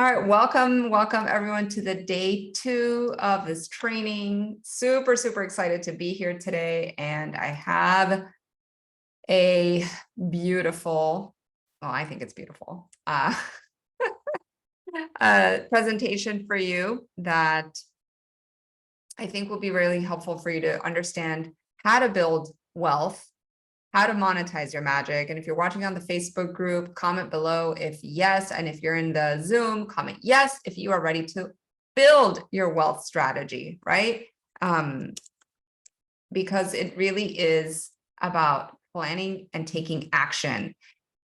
All right, welcome everyone to the day 2 of this training. Super excited to be here today. And I have a beautiful, well, I think it's beautiful, presentation for you that I think will be really helpful for you to understand how to build wealth, how to monetize your magic. And if you're watching on the Facebook group, comment below if yes. And if you're in the Zoom, comment yes if you are ready to build your wealth strategy, right? Because it really is about planning and taking action.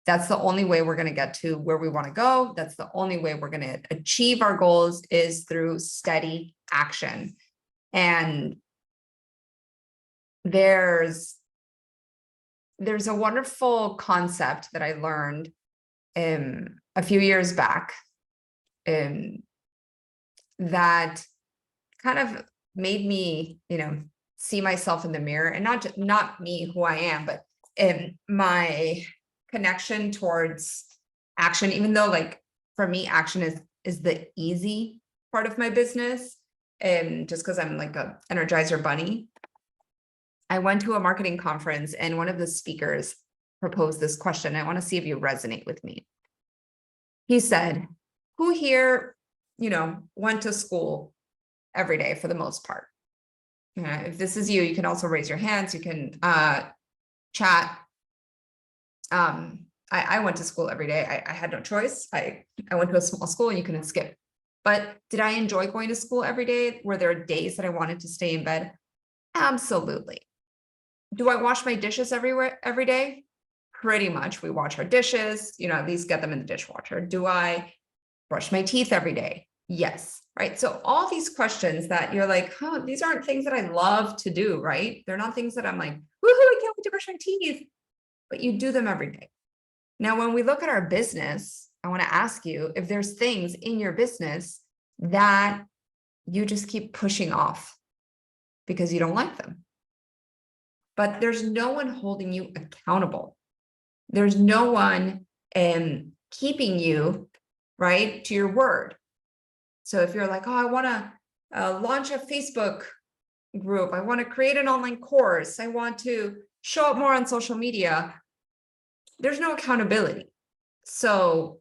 That's the only way we're going to get to where we want to go. That's the only way we're going to achieve our goals is through steady action. And there's a wonderful concept that I learned a few years back that kind of made me, see myself in the mirror, and not me who I am, but my connection towards action, even though like for me, action is the easy part of my business. And just because I'm like a Energizer bunny. I went to a marketing conference and one of the speakers proposed this question. I want to see if you resonate with me. He said, who here, went to school every day for the most part? If this is you, you can also raise your hands. You can chat. I went to school every day. I had no choice. I went to a small school and you couldn't skip. But did I enjoy going to school every day? Were there days that I wanted to stay in bed? Absolutely. Do I wash my dishes every day? Pretty much. We wash our dishes, at least get them in the dishwasher. Do I brush my teeth every day? Yes. Right. So all these questions that you're like, oh, these aren't things that I love to do, right? They're not things that I'm like, woohoo, I can't wait to brush my teeth, but you do them every day. Now, when we look at our business, I want to ask you if there's things in your business that you just keep pushing off because you don't like them. But there's no one holding you accountable. There's no one keeping you, right, to your word. So if you're like, oh, I want to launch a Facebook group, I want to create an online course, I want to show up more on social media, there's no accountability. So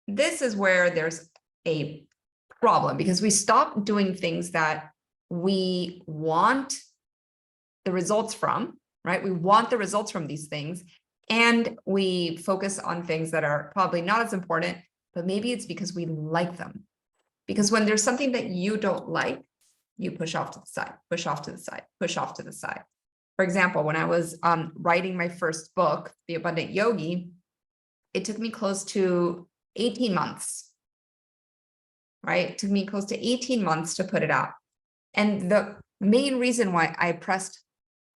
this is where there's a problem, because we stop doing things that we want the results from, right? We want the results from these things, and we focus on things that are probably not as important, but maybe it's because we like them. Because when there's something that you don't like, you push off to the side, push off to the side, push off to the side. For example, when I was writing my first book, The Abundant Yogi, it took me close to 18 months, right? It took me close to 18 months to put it out. And the main reason why I pressed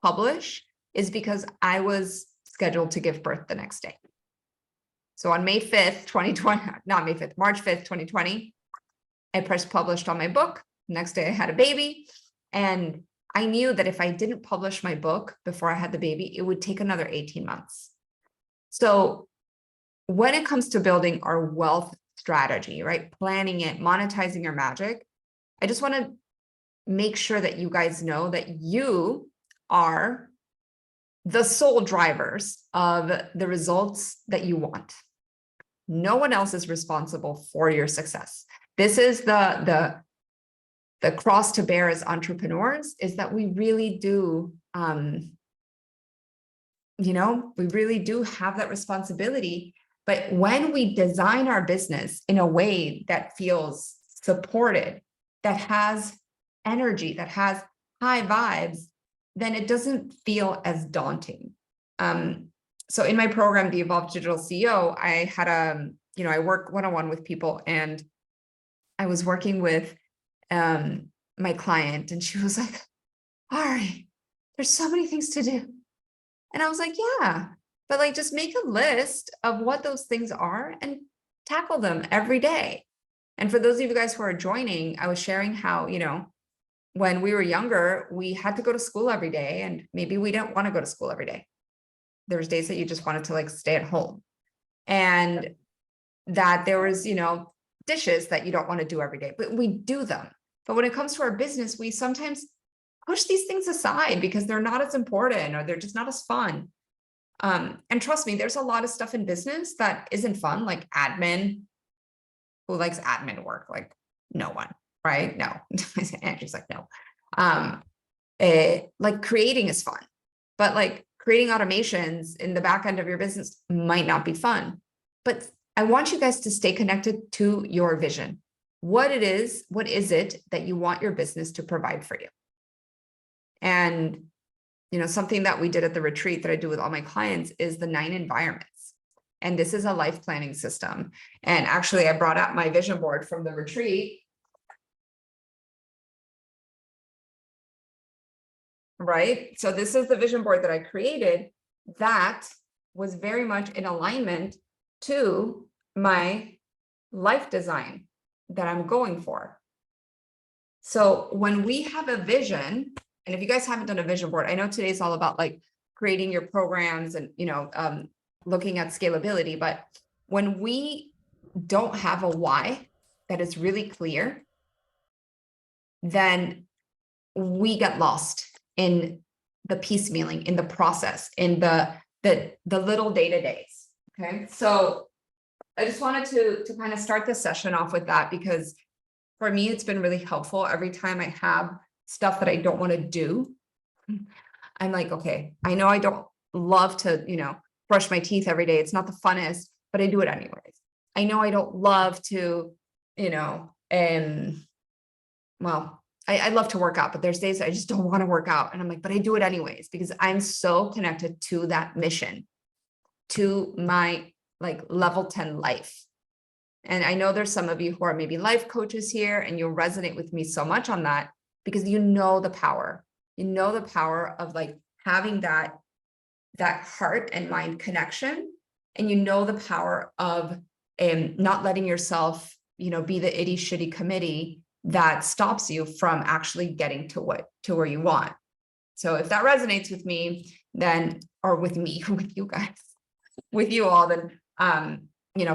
publish is because I was scheduled to give birth the next day. So on May 5th, 2020, not May 5th, March 5th, 2020, I pressed published on my book. Next day I had a baby. And I knew that if I didn't publish my book before I had the baby, it would take another 18 months. So when it comes to building our wealth strategy, right? Planning it, monetizing your magic, I just want to make sure that you guys know that you are the sole drivers of the results that you want. No one else is responsible for your success. This is the cross to bear as entrepreneurs, is that we really do, we really do have that responsibility. But when we design our business in a way that feels supported, that has energy, that has high vibes, then it doesn't feel as daunting. So in my program, the Evolved Digital CEO, I had I work one-on-one with people, and I was working with my client, and she was like, Ari, there's so many things to do. And I was like, yeah, but like, just make a list of what those things are and tackle them every day. And for those of you guys who are joining, I was sharing how, when we were younger, we had to go to school every day, and maybe we didn't want to go to school every day. There's days that you just wanted to like stay at home, and that there was, dishes that you don't want to do every day, but we do them. But when it comes to our business, we sometimes push these things aside because they're not as important or they're just not as fun. And trust me, there's a lot of stuff in business that isn't fun, like admin. Who likes admin work? Like no one, right? No. Andrew's like, no. Like creating is fun, but like creating automations in the back end of your business might not be fun. But I want you guys to stay connected to your vision. What is it that you want your business to provide for you? And, something that we did at the retreat that I do with all my clients is the 9 environments. And this is a life planning system. And actually, I brought out my vision board from the retreat. Right? So this is the vision board that I created that was very much in alignment to my life design that I'm going for. So when we have a vision, and if you guys haven't done a vision board, I know today's all about like creating your programs and, looking at scalability, but when we don't have a why that is really clear, then we get lost in the piecemealing, in the process, in the little day-to-days. Okay, so I just wanted to kind of start this session off with that, because for me, it's been really helpful. Every time I have stuff that I don't want to do, I'm like, okay, I know I don't love to, brush my teeth every day. It's not the funnest, but I do it anyways. I know I don't love to, I love to work out, but there's days I just don't want to work out. And I'm like, but I do it anyways, because I'm so connected to that mission, to my like level 10 life. And I know there's some of you who are maybe life coaches here, and you'll resonate with me so much on that, because the power, the power of like having that heart and mind connection. And the power of not letting yourself, be the itty shitty committee that stops you from actually getting to where you want. So if that resonates with me, then, or with me, with you guys, with you all, then,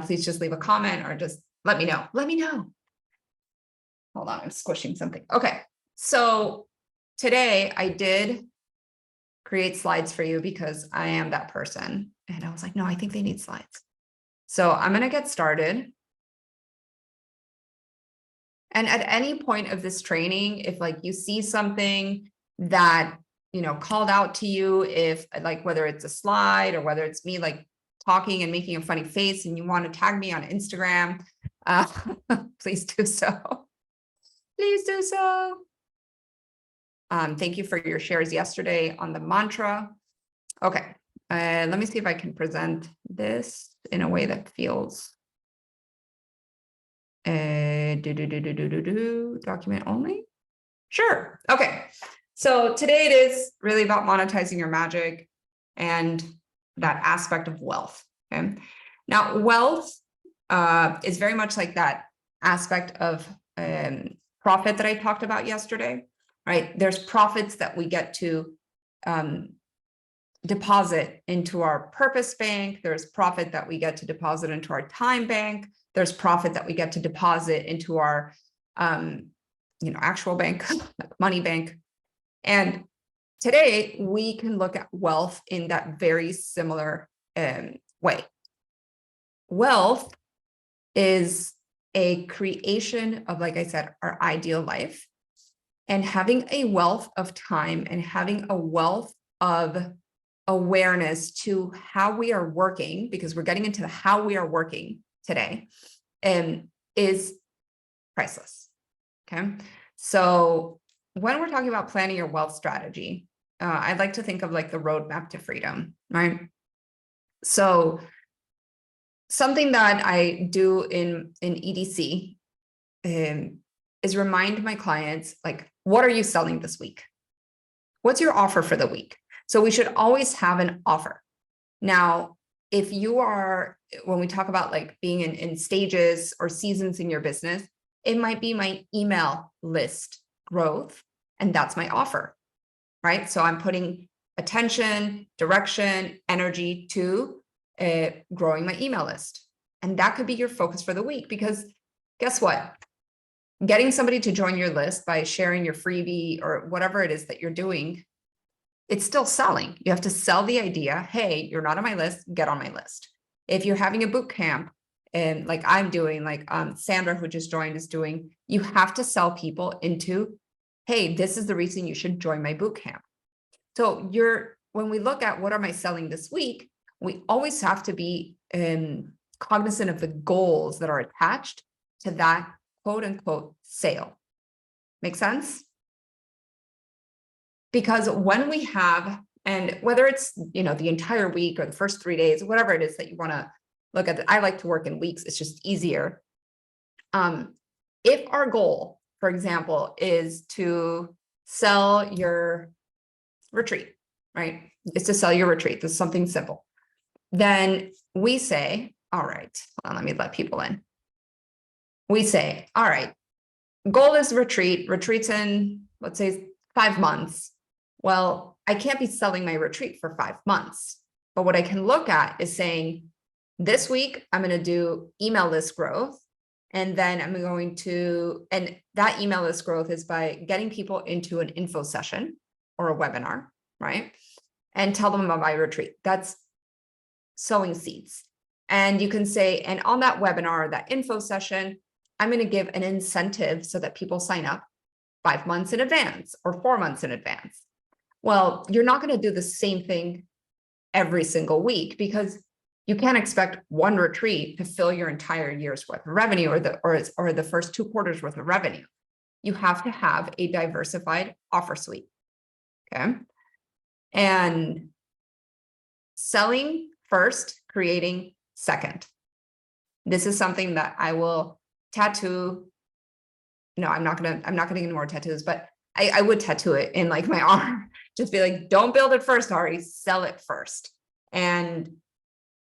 please just leave a comment or just let me know. Hold on, I'm squishing something. Okay. So today I did create slides for you because I am that person. And I was like, no, I think they need slides. So I'm going to get started. And at any point of this training, if like you see something that, called out to you, if like, whether it's a slide or whether it's me like talking and making a funny face and you want to tag me on Instagram, please do so. Please do so. Thank you for your shares yesterday on the mantra. Okay. Let me see if I can present this in a way that feels document only. Sure. Okay. So today it is really about monetizing your magic and that aspect of wealth. Okay. Now, wealth is very much like that aspect of profit that I talked about yesterday, right? There's profits that we get to deposit into our purpose bank. There's profit that we get to deposit into our time bank. There's profit that we get to deposit into our, actual bank, like money bank. And today we can look at wealth in that very similar way. Wealth is a creation of, like I said, our ideal life, and having a wealth of time and having a wealth of awareness to how we are working, because we're getting into how we are working today, is priceless. Okay. So when we're talking about planning your wealth strategy, I'd like to think of like the roadmap to freedom, right? So something that I do in EDC is remind my clients, like, what are you selling this week? What's your offer for the week? So we should always have an offer. Now, if you are, when we talk about like being in stages or seasons in your business, it might be my email list growth, and that's my offer, right? So I'm putting attention, direction, energy to growing my email list. And that could be your focus for the week, because Guess what? Getting somebody to join your list by sharing your freebie or whatever it is that you're doing, it's still selling. You have to sell the idea. Hey, you're not on my list, get on my list. If you're having a boot camp, and like I'm doing, like Sandra, who just joined, is doing, you have to sell people into, hey, this is the reason you should join my boot camp. So when we look at what am I selling this week, we always have to be cognizant of the goals that are attached to that quote unquote sale. Make sense? Because when we have, and whether it's, the entire week or the first 3 days, whatever it is that you want to look at, I like to work in weeks. It's just easier. If our goal, for example, is to sell your retreat, right? Is to sell your retreat. This is something simple. Then we say, all right, let me let people in. We say, all right, goal is retreats in, let's say, 5 months. Well, I can't be selling my retreat for 5 months, but what I can look at is saying, this week, I'm going to do email list growth. And then I'm going to, and that email list growth is by getting people into an info session or a webinar, right? And tell them about my retreat. That's sowing seeds. And you can say, and on that webinar, that info session, I'm going to give an incentive so that people sign up 5 months in advance or 4 months in advance. Well, you're not going to do the same thing every single week, because you can't expect one retreat to fill your entire year's worth of revenue or the first 2 quarters worth of revenue. You have to have a diversified offer suite. Okay. And selling first, creating second. This is something that I will tattoo. No, I'm not gonna get any more tattoos, but I would tattoo it in like my arm. Just be like, don't build it first, Ari, sell it first. And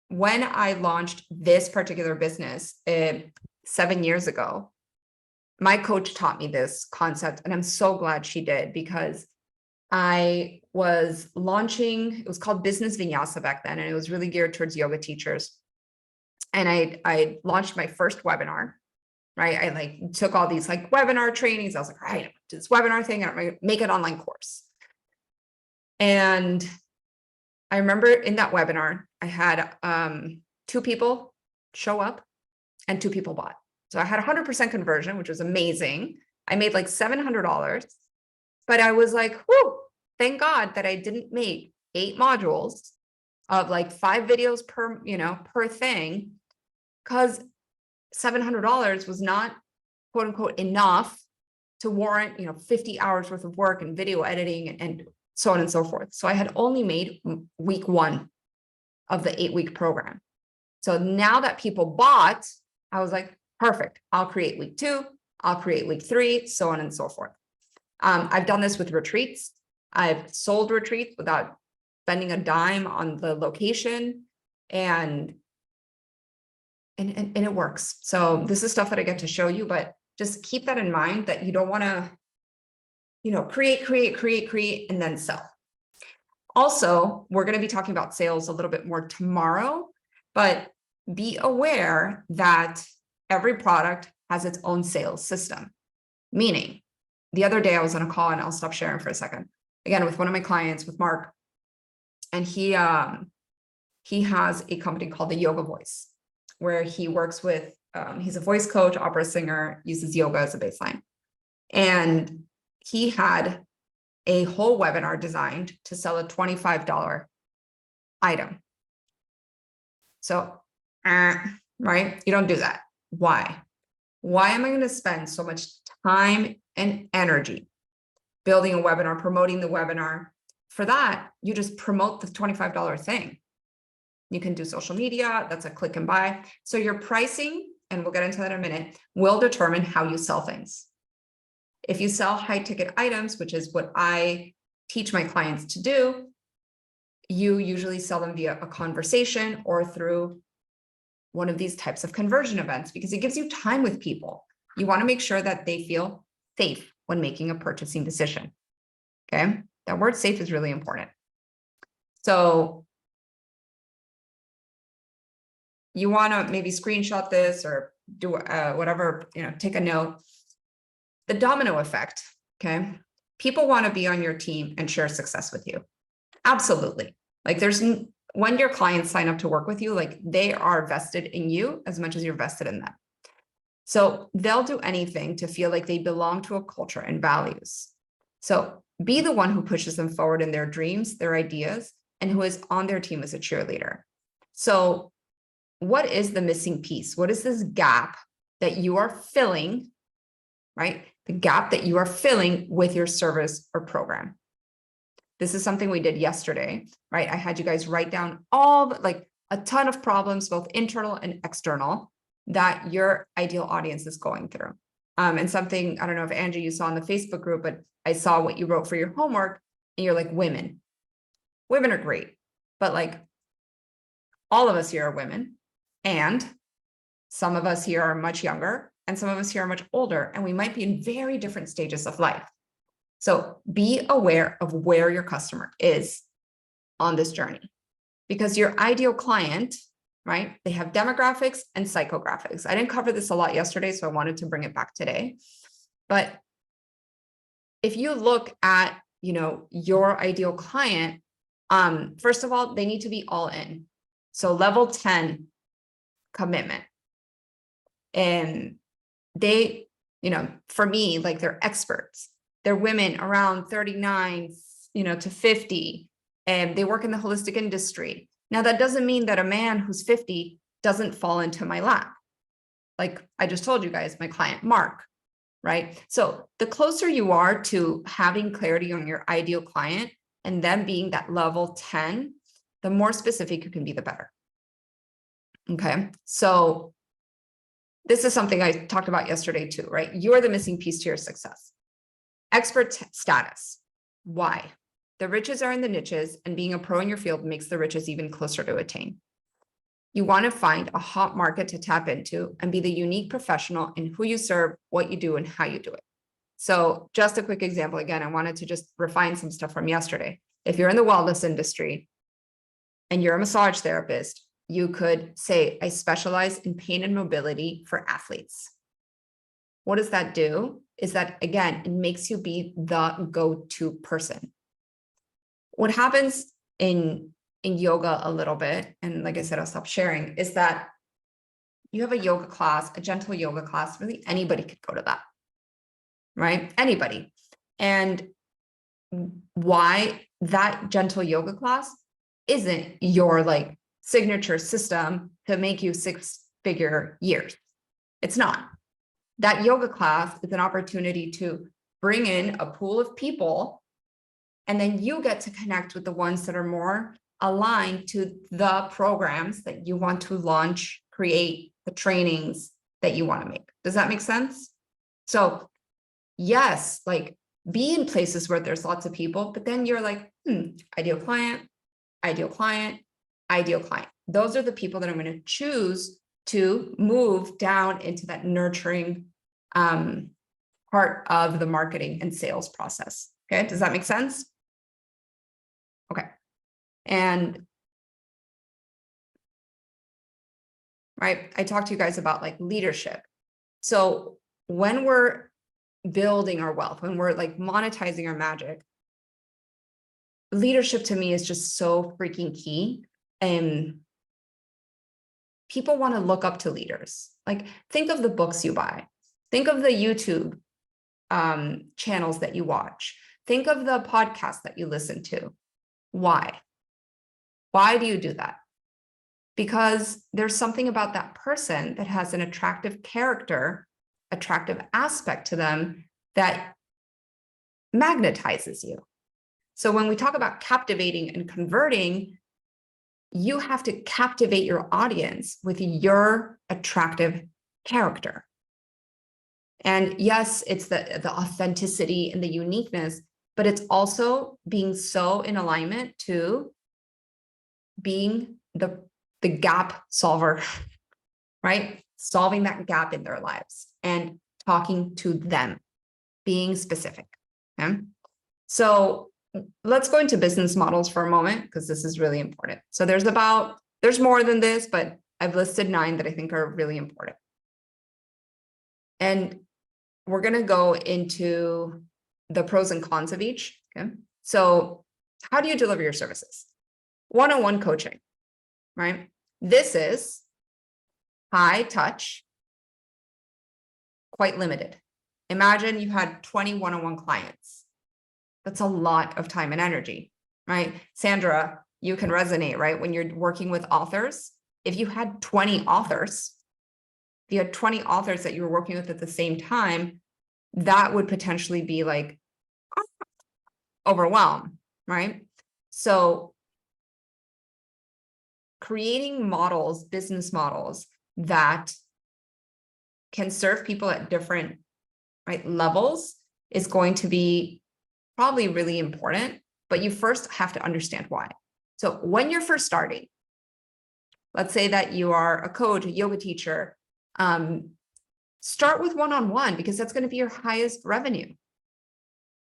when I launched this particular business 7 years ago, my coach taught me this concept, and I'm so glad she did, because I was launching, it was called Business Vinyasa back then, and it was really geared towards yoga teachers. And I launched my first webinar, right? I like took all these like webinar trainings. I was like, all right, do this webinar thing, and I'm gonna make an online course. And I remember in that webinar, I had 2 people show up and 2 people bought. So I had 100% conversion, which was amazing. I made like $700, but I was like, whoo, thank God that I didn't make 8 modules of like 5 videos per thing, because $700 was not quote unquote enough to warrant, 50 hours worth of work and video editing and so on and so forth. So I had only made week 1 of the 8-week program. So now that people bought, I was like, perfect. I'll create week 2. I'll create week 3, so on and so forth. I've done this with retreats. I've sold retreats without spending a dime on the location, and it works. So this is stuff that I get to show you, but just keep that in mind, that you don't want to, create, and then sell. Also, we're going to be talking about sales a little bit more tomorrow, but be aware that every product has its own sales system. Meaning, the other day I was on a call, and I'll stop sharing for a second, again, with one of my clients, with Mark, and he has a company called The Yoga Voice, where he works with, he's a voice coach, opera singer, uses yoga as a baseline. And he had a whole webinar designed to sell a $25 item. So, right? You don't do that. Why? Why am I going to spend so much time and energy building a webinar, promoting the webinar? For that, you just promote the $25 thing. You can do social media. That's a click and buy. So your pricing, and we'll get into that in a minute, will determine how you sell things. If you sell high ticket items, which is what I teach my clients to do, you usually sell them via a conversation or through one of these types of conversion events, because it gives you time with people. You want to make sure that they feel safe when making a purchasing decision. Okay. That word safe is really important. So you want to maybe screenshot this or do whatever, take a note. The domino effect, okay? People want to be on your team and share success with you. Absolutely. Like when your clients sign up to work with you, like they are vested in you as much as you're vested in them. So they'll do anything to feel like they belong to a culture and values. So be the one who pushes them forward in their dreams, their ideas, and who is on their team as a cheerleader. So what is the missing piece? What is this gap that you are filling, right? The gap that you are filling with your service or program. This is something we did yesterday, right? I had you guys write down a ton of problems, both internal and external, that your ideal audience is going through. And something, I don't know if Angie, you saw in the Facebook group, but I saw what you wrote for your homework and you're like, women are great, but like all of us here are women, and some of us here are much younger and some of us here are much older, and we might be in very different stages of life. So be aware of where your customer is on this journey, because your ideal client, right? They have demographics and psychographics. I didn't cover this a lot yesterday, so I wanted to bring it back today. But if you look at, your ideal client, first of all, they need to be all in. So level 10 commitment. And they, for me, like they're experts. They're women around 39, to 50, and they work in the holistic industry. Now, that doesn't mean that a man who's 50 doesn't fall into my lap. Like I just told you guys, my client, Mark, right? So the closer you are to having clarity on your ideal client and them being that level 10, the more specific you can be, the better. Okay. So this is something I talked about yesterday too, right? You're the missing piece to your success. Expert status. Why? The riches are in the niches, and being a pro in your field makes the riches even closer to attain. You want to find a hot market to tap into and be the unique professional in who you serve, what you do, and how you do it. So just a quick example. Again, I wanted to just refine some stuff from yesterday. If you're in the wellness industry and you're a massage therapist, you could say, I specialize in pain and mobility for athletes. What does that do? Is that, again, it makes you be the go-to person. What happens in yoga a little bit, and like I said, I'll stop sharing, is that you have a yoga class, a gentle yoga class, really anybody could go to that, right? Anybody. And why that gentle yoga class isn't your like signature system to make you six-figure years. It's not. That yoga class is an opportunity to bring in a pool of people, and then you get to connect with the ones that are more aligned to the programs that you want to launch, create, the trainings that you want to make. Does that make sense? So yes, like be in places where there's lots of people, but then you're like, ideal client, ideal client, ideal client. Those are the people that I'm going to choose to move down into that nurturing part of the marketing and sales process. Okay, does that make sense? Okay. And right, I talked to you guys about like leadership. So when we're building our wealth, when we're like monetizing our magic, leadership to me is just so freaking key. And people want to look up to leaders. Like think of the books you buy. Think of the YouTube channels that you watch. Think of the podcasts that you listen to. Why? Why do you do that? Because there's something about that person that has an attractive character, attractive aspect to them that magnetizes you. So when we talk about captivating and converting, you have to captivate your audience with your attractive character. And yes, it's the authenticity and the uniqueness, but it's also being so in alignment to being the gap solver, right? Solving that gap in their lives and talking to them, being specific. Okay? So let's go into business models for a moment, because this is really important. So there's more than this, but I've listed 9 that I think are really important. And we're going to go into the pros and cons of each. Okay. So how do you deliver your services? One-on-one coaching, right? This is high touch, quite limited. Imagine you had 20 one-on-one clients. That's a lot of time and energy, right? Sandra, you can resonate, right? When you're working with authors, if you had 20 authors, if you had 20 authors that you were working with at the same time, that would potentially be like overwhelmed, right? So creating models, business models that can serve people at different, right, levels is going to be probably really important, but you first have to understand why. So when you're first starting, let's say that you are a coach, a yoga teacher, start with one-on-one because that's going to be your highest revenue,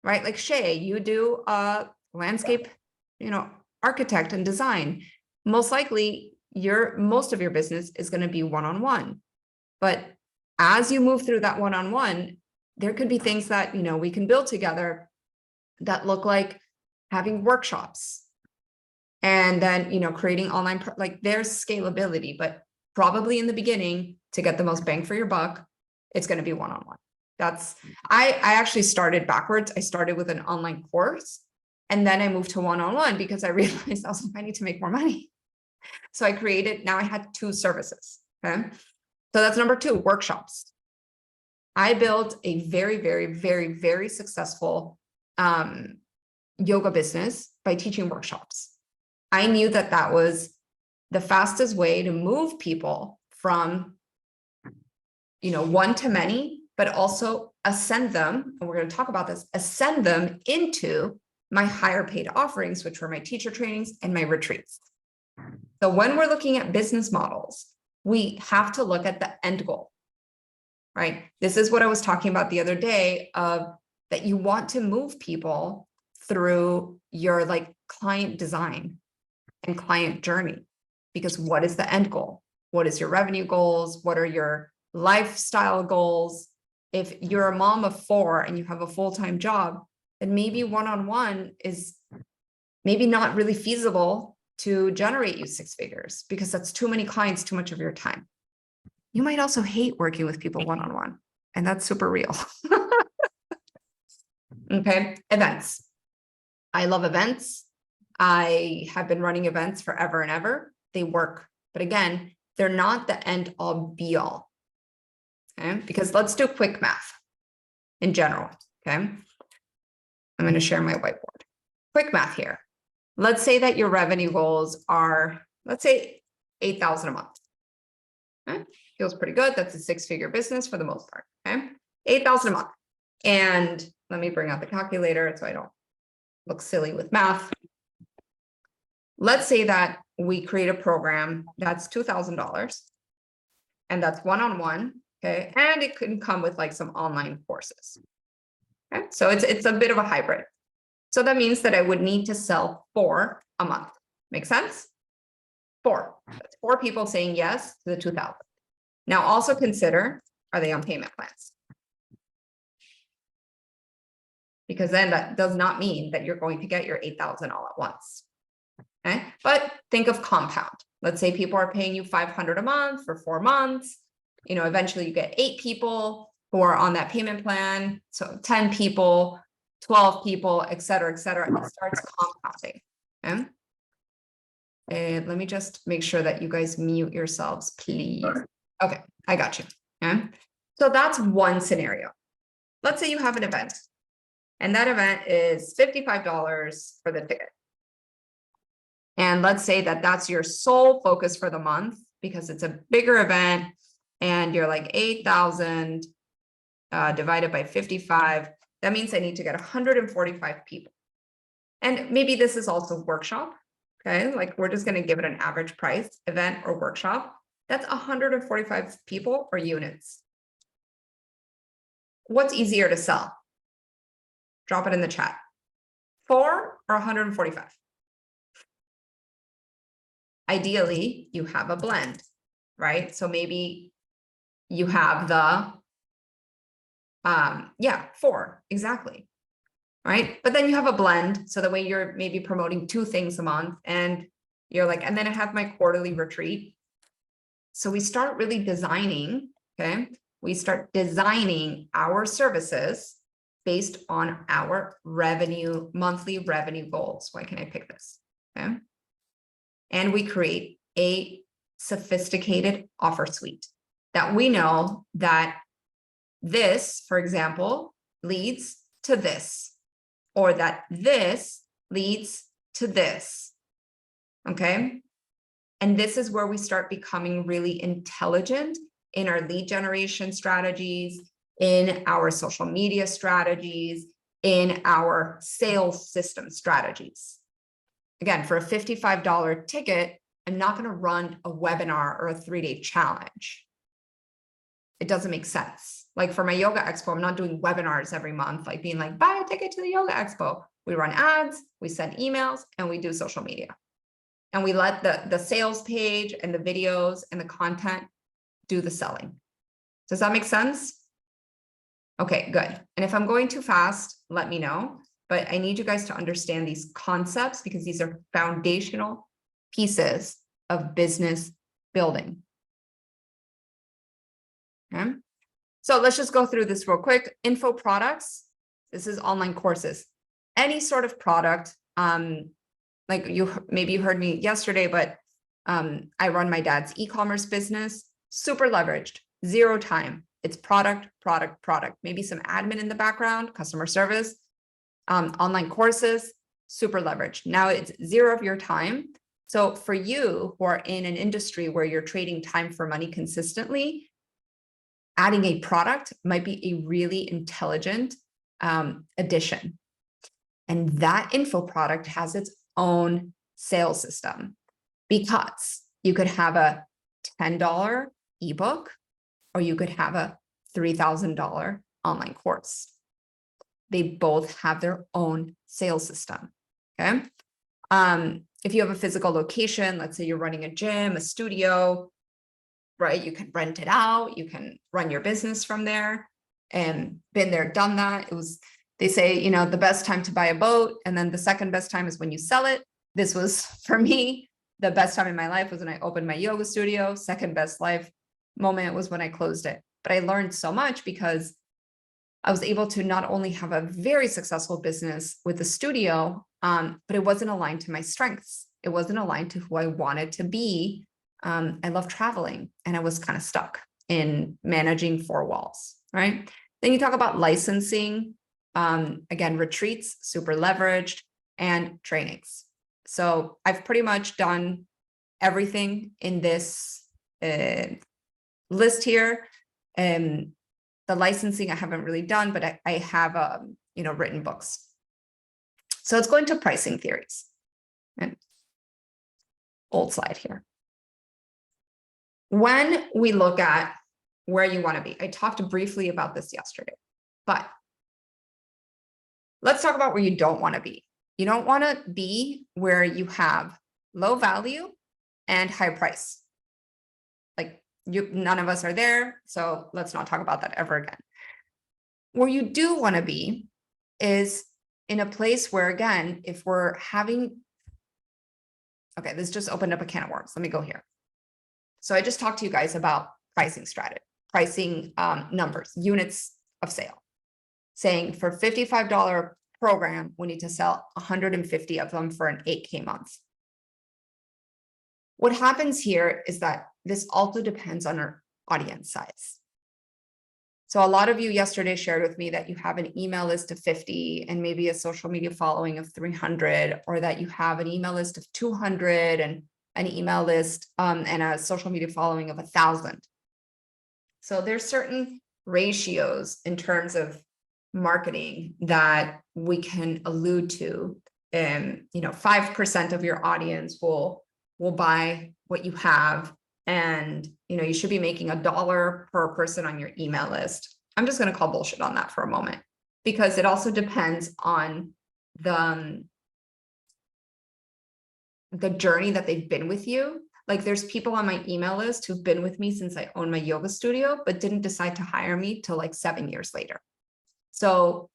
right? Like Shay, you do a landscape, architect and design. Most likely most of your business is going to be one-on-one. But as you move through that one-on-one, there could be things that, we can build together that look like having workshops and then, creating online, like there's scalability, but probably in the beginning to get the most bang for your buck, it's going to be one-on-one. I actually started backwards. I started with an online course and then I moved to one-on-one because I realized I was like, I need to make more money. So I created, now I had 2 services. Okay. So that's number 2, workshops. I built a very, very, very, very successful yoga business by teaching workshops. I knew that that was the fastest way to move people from, one to many, but also ascend them. And we're going to talk about this, ascend them into my higher paid offerings, which were my teacher trainings and my retreats. So when we're looking at business models, we have to look at the end goal, right? This is what I was talking about the other day of that you want to move people through your client design and client journey, because what is the end goal? What is your revenue goals? What are your lifestyle goals? If you're a mom of 4 and you have a full-time job, then maybe one-on-one is maybe not really feasible to generate you 6 figures because that's too many clients, too much of your time. You might also hate working with people one-on-one, and that's super real. Okay, events. I love events. I have been running events forever and ever. They work, but again, they're not the end all be all. Okay, because let's do quick math in general. Okay, I'm going to share my whiteboard. Quick math here. Let's say that your revenue goals are, let's say 8,000 a month. Okay, feels pretty good. That's a 6-figure business for the most part. Okay, 8,000 a month. And let me bring out the calculator so I don't look silly with math. Let's say that we create a program that's $2,000 and that's one-on-one. Okay, and it can come with some online courses. Okay, so it's a bit of a hybrid. So that means that I would need to sell 4 a month. Make sense? 4. That's 4 people saying yes to the 2,000. Now also consider, are they on payment plans? Because then that does not mean that you're going to get your 8,000 all at once. Okay, but think of compound. Let's say people are paying you 500 a month for 4 months. Eventually you get 8 people who are on that payment plan. So 10 people, 12 people, et cetera, et cetera. It starts compounding. Okay. And let me just make sure that you guys mute yourselves, please. Okay, I got you. Okay. So that's one scenario. Let's say you have an event and that event is $55 for the ticket. And let's say that that's your sole focus for the month because it's a bigger event and you're like 8,000 divided by 55. That means I need to get 145 people. And maybe this is also workshop. Okay, we're just going to give it an average price, event or workshop. That's 145 people or units. What's easier to sell? Drop it in the chat. 4 or 145? Ideally, you have a blend. right? So maybe you have the, yeah, 4, exactly, right? But then you have a blend. So the way you're maybe promoting 2 things a month and you're like, and then I have my quarterly retreat. So we start really designing, okay? We start designing our services based on our revenue, monthly revenue goals. Why can I pick this? Okay. And we create a sophisticated offer suite that we know that this, for example, leads to this, or that this leads to this. Okay. And this is where we start becoming really intelligent in our lead generation strategies, in our social media strategies, in our sales system strategies. Again, for a $55 ticket, I'm not going to run a webinar or a 3-day challenge. It doesn't make sense. Like for my yoga expo, I'm not doing webinars every month, like being like, buy a ticket to the yoga expo. We run ads, we send emails, and we do social media. And we let the sales page and the videos and the content do the selling. Does that make sense? Okay, good. And if I'm going too fast, let me know. But I need you guys to understand these concepts because these are foundational pieces of business building. Okay. So let's just go through this real quick. Info products. This is online courses. Any sort of product. Like maybe you heard me yesterday, but I run my dad's e-commerce business, super leveraged, 0 time. It's product, product, product. Maybe some admin in the background, customer service, online courses, super leveraged. Now it's 0 of your time. So for you who are in an industry where you're trading time for money consistently, adding a product might be a really intelligent addition. And that info product has its own sales system because you could have a $10 ebook or you could have a $3,000 online course. They both have their own sales system. Okay. If you have a physical location, let's say you're running a gym, a studio, right? You can rent it out. You can run your business from there. And been there, done that. They say, you know, the best time to buy a boat, and then the second best time is when you sell it. This was, for me, the best time in my life was when I opened my yoga studio. Second best life moment was when I closed it. But I learned so much because I was able to not only have a very successful business with the studio, but it wasn't aligned to my strengths. It wasn't aligned to who I wanted to be. I love traveling, and I was kind of stuck in managing 4 walls, right? Then you talk about licensing. Again, retreats, super leveraged, and trainings. So I've pretty much done everything in this list here. The licensing I haven't really done, but I have written books. So let's go into pricing theories. And old slide here. When we look at where you want to be, I talked briefly about this yesterday, but let's talk about where you don't want to be. You don't want to be where you have low value and high price. Like none of us are there, so let's not talk about that ever again. Where you do want to be is in a place where, again, if we're having, okay, this just opened up a can of worms. Let me go here. So I just talked to you guys about pricing strategy, pricing numbers, units of sale, saying for $55 program, we need to sell 150 of them for an 8K month. What happens here is that this also depends on our audience size. So a lot of you yesterday shared with me that you have an email list of 50 and maybe a social media following of 300, or that you have an email list of 200 and an email list and a social media following of 1,000. So there's certain ratios in terms of marketing that we can allude to. 5% of your audience will buy what you have, and you should be making $1 per person on your email list. I'm just going to call bullshit on that for a moment, because it also depends on the journey that they've been with you. Like there's people on my email list who've been with me since I owned my yoga studio, but didn't decide to hire me till like 7 years later. So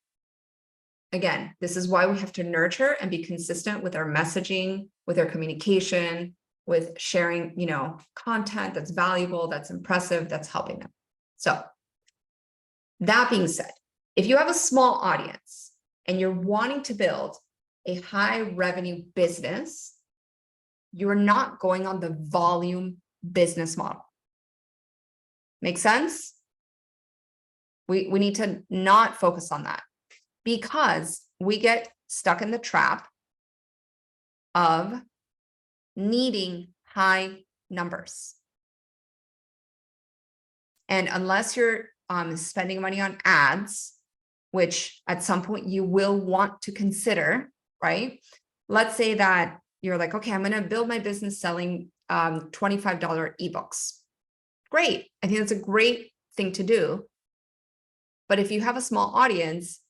again, this is why we have to nurture and be consistent with our messaging, with our communication, with sharing, content that's valuable, that's impressive, that's helping them. So that being said, if you have a small audience and you're wanting to build a high revenue business, you're not going on the volume business model. Make sense? We need to not focus on that, because we get stuck in the trap of needing high numbers. And unless you're spending money on ads, which at some point you will want to consider, right? Let's say that you're like, okay, I'm going to build my business selling $25 ebooks. Great. I think that's a great thing to do. But if you have a small audience,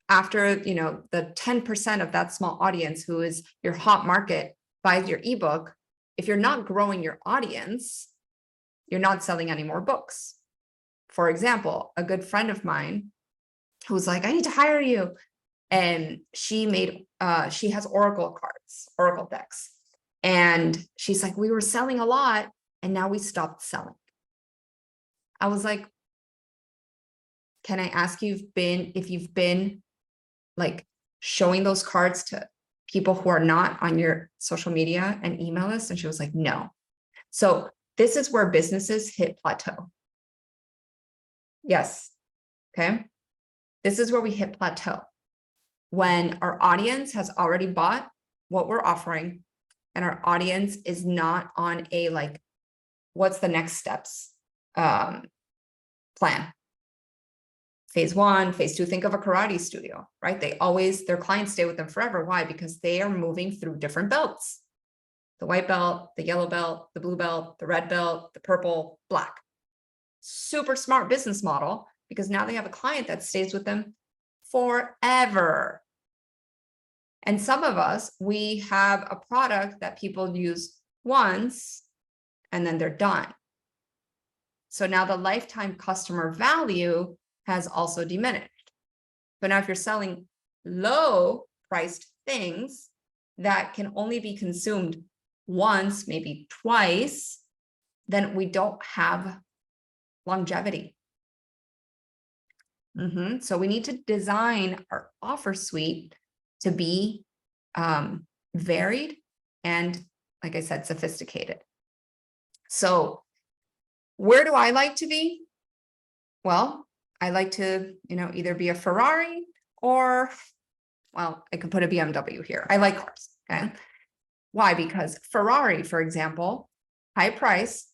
after, the 10% of that small audience who is your hot market buys your ebook, if you're not growing your audience, you're not selling any more books. For example, a good friend of mine who's like, I need to hire you. And she has Oracle cards, Oracle decks. And she's like, we were selling a lot and now we stopped selling. I was like, can I ask you if you've been like showing those cards to people who are not on your social media and email list? And she was like, no. So this is where businesses hit plateau. Yes. Okay. This is where we hit plateau. When our audience has already bought what we're offering and our audience is not on a like, what's the next steps plan. Phase 1, phase 2, think of a karate studio, right? Their clients stay with them forever. Why? Because they are moving through different belts. The white belt, the yellow belt, the blue belt, the red belt, the purple, black. Super smart business model, because now they have a client that stays with them forever. And some of us, we have a product that people use once and then they're done. So now the lifetime customer value has also diminished. But now if you're selling low priced things that can only be consumed once, maybe twice, then we don't have longevity. So we need to design our offer suite to be varied and, like I said, sophisticated. So where do I like to be? Well, I like to, either be a Ferrari or, well, I could put a BMW here. I like cars. Okay. Why? Because Ferrari, for example, high price,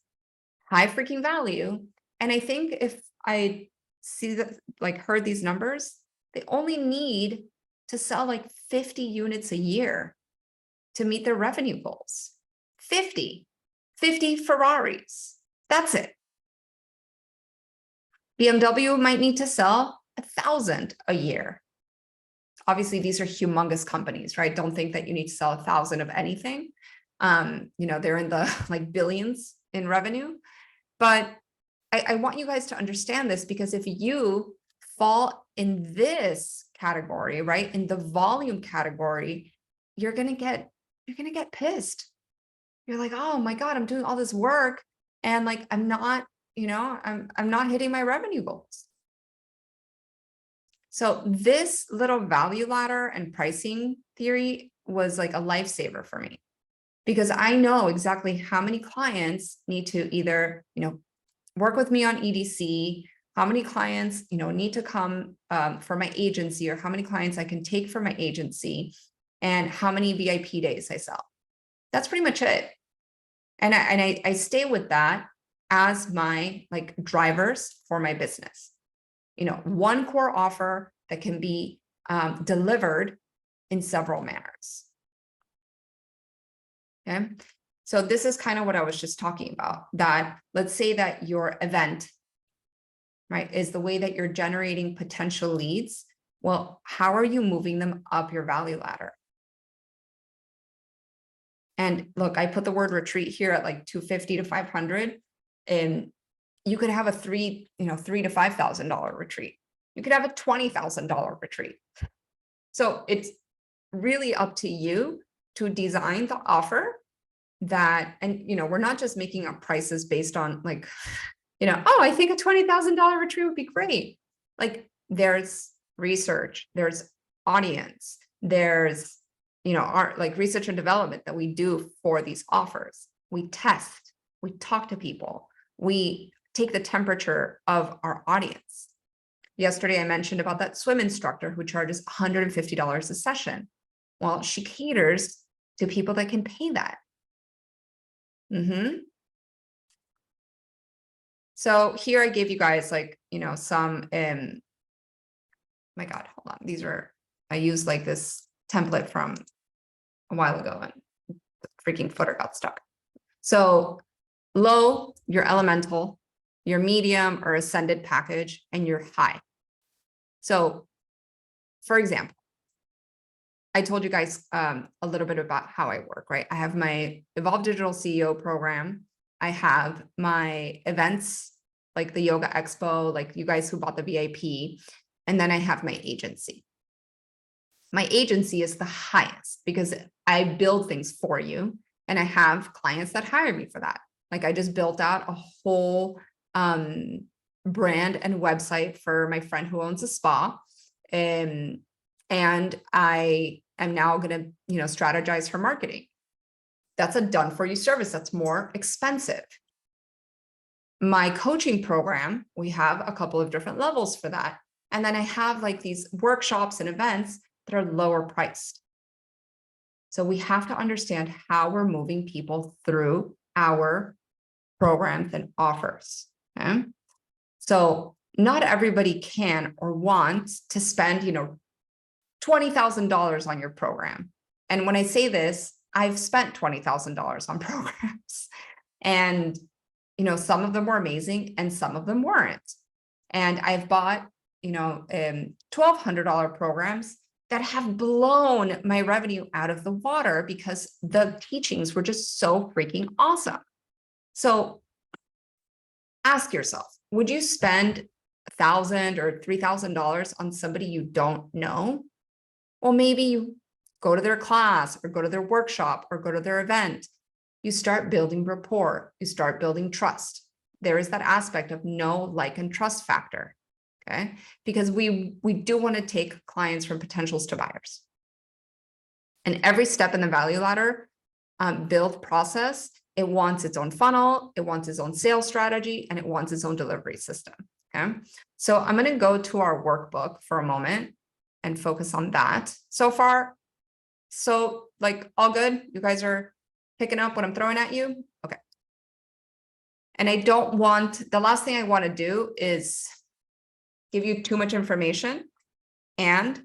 high freaking value. And I think if I see that, like, heard these numbers, they only need to sell like 50 units a year to meet their revenue goals. 50 Ferraris. That's it. BMW might need to sell 1,000 a year. Obviously, these are humongous companies, right? Don't think that you need to sell 1,000 of anything. They're in the like billions in revenue. But I want you guys to understand this, because if you fall in this category, right, in the volume category, you're gonna get pissed. You're like, oh my God, I'm doing all this work and like I'm not hitting my revenue goals. So this little value ladder and pricing theory was like a lifesaver for me, because I know exactly how many clients need to either, work with me on EDC, how many clients, need to come for my agency, or how many clients I can take for my agency, and how many VIP days I sell. That's pretty much it. And I stay with that as my like drivers for my business. One core offer that can be delivered in several manners. Okay. So this is kind of what I was just talking about, that let's say that your event, right, is the way that you're generating potential leads. Well, how are you moving them up your value ladder? And look, I put the word retreat here at like 250 to 500, and you could have a $3,000 to $5,000 retreat. You could have a $20,000 retreat. So it's really up to you to design the offer that, and we're not just making up prices based on like, oh, I think a $20,000 retreat would be great. Like there's research, there's audience, there's, our like research and development that we do for these offers. We test, we talk to people, we take the temperature of our audience. Yesterday, I mentioned about that swim instructor who charges $150 a session. Well, she caters to people that can pay that. So here I gave you guys like, some, my God, hold on. I used like this template from a while ago and the freaking footer got stuck. So low, your elemental, your medium or ascended package, and your high. So for example, I told you guys a little bit about how I work, right? I have my Evolve Digital CEO program. I have my events like the Yoga Expo, like you guys who bought the VIP. And then I have my agency. My agency is the highest because I build things for you. And I have clients that hire me for that. Like I just built out a whole brand and website for my friend who owns a spa. And I am now going to, strategize her marketing. That's a done for you service. That's more expensive. My coaching program, we have a couple of different levels for that. And then I have like these workshops and events that are lower priced. So we have to understand how we're moving people through our programs and offers. Okay? So not everybody can or wants to spend, $20,000 on your program. And when I say this, I've spent $20,000 on programs, and some of them were amazing and some of them weren't. And I've bought $1,200 programs that have blown my revenue out of the water because the teachings were just so freaking awesome. So ask yourself, would you spend $1,000 or $3,000 on somebody you don't know? Well, maybe you go to their class or go to their workshop or go to their event. You start building rapport, you start building trust. There is that aspect of know, like, and trust factor, okay? Because we do want to take clients from potentials to buyers. And every step in the value ladder build process, it wants its own funnel, it wants its own sales strategy, and it wants its own delivery system, okay? So I'm going to go to our workbook for a moment and focus on that. So far, so like all good? You guys are picking up what I'm throwing at you? Okay. And I don't want, the last thing I want to do is give you too much information. And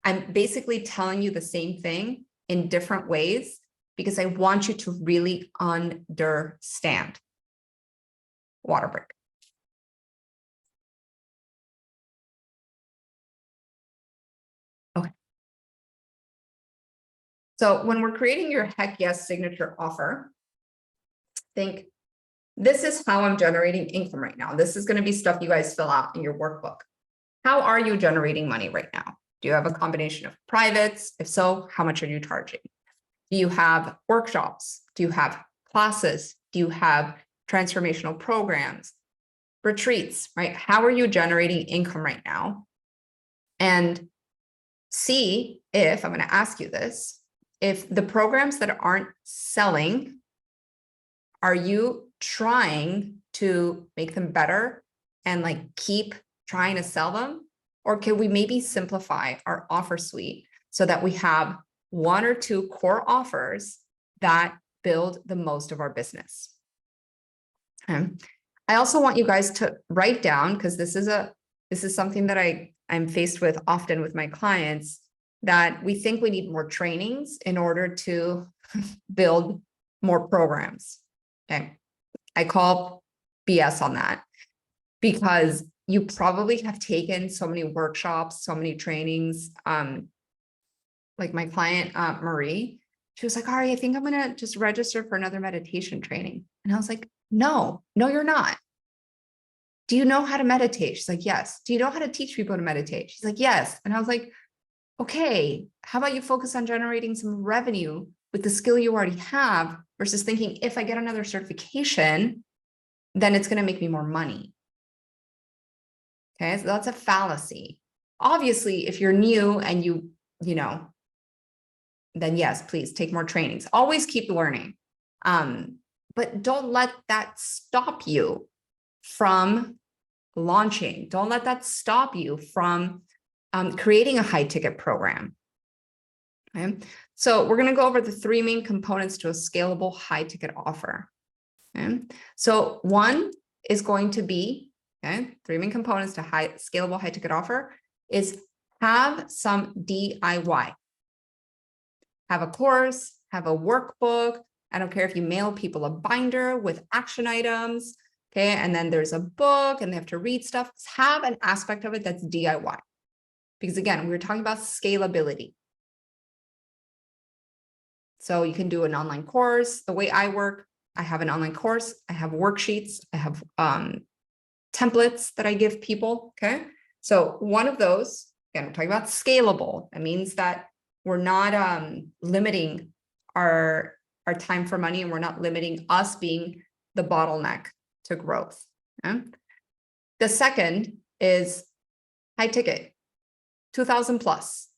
I'm basically telling you the same thing in different ways because I want you to really understand. Water break. Okay. So when we're creating your heck yes signature offer, think this is how I'm generating income right now. This is going to be stuff you guys fill out in your workbook. How are you generating money right now? Do you have a combination of privates? If so, how much are you charging? Do you have workshops? Do you have classes? Do you have transformational programs, retreats, right? How are you generating income right now? And see if, I'm going to ask you this, if the programs that aren't selling, are you trying to make them better and like keep trying to sell them? Or can we maybe simplify our offer suite so that we have one or two core offers that build the most of our business? I also want you guys to write down, because this is something that I'm faced with often with my clients, that we think we need more trainings in order to build more programs. Okay. I call BS on that because you probably have taken so many workshops, so many trainings. Like my client, Marie, She was like, Ari, I think I'm going to just register for another meditation training. And I was like, no, you're not. Do you know how to meditate? She's like, yes. Do you know how to teach people to meditate? She's like, yes. And I was like, okay, how about you focus on generating some revenue with the skill you already have versus thinking if I get another certification, then it's going to make me more money. Okay, so that's a fallacy. Obviously, if you're new and you know, then yes, please take more trainings. Always keep learning. But don't let that stop you from launching. Don't let that stop you from creating a high ticket program. Okay, so we're going to go over the 3 main components to a scalable high ticket offer. Okay, so one is going to be, okay, 3 main components to scalable high ticket offer is have some DIY. Have a course, have a workbook. I don't care if you mail people a binder with action items. Okay, and then there's a book and they have to read stuff. Have an aspect of it that's DIY. Because again, we were talking about scalability. So you can do an online course. The way I work, I have an online course. I have worksheets. I have templates that I give people. Okay, so one of those, again, we're talking about scalable. That means that we're not limiting our time for money, and we're not limiting us being the bottleneck to growth. Okay? The second is high ticket, 2,000 plus.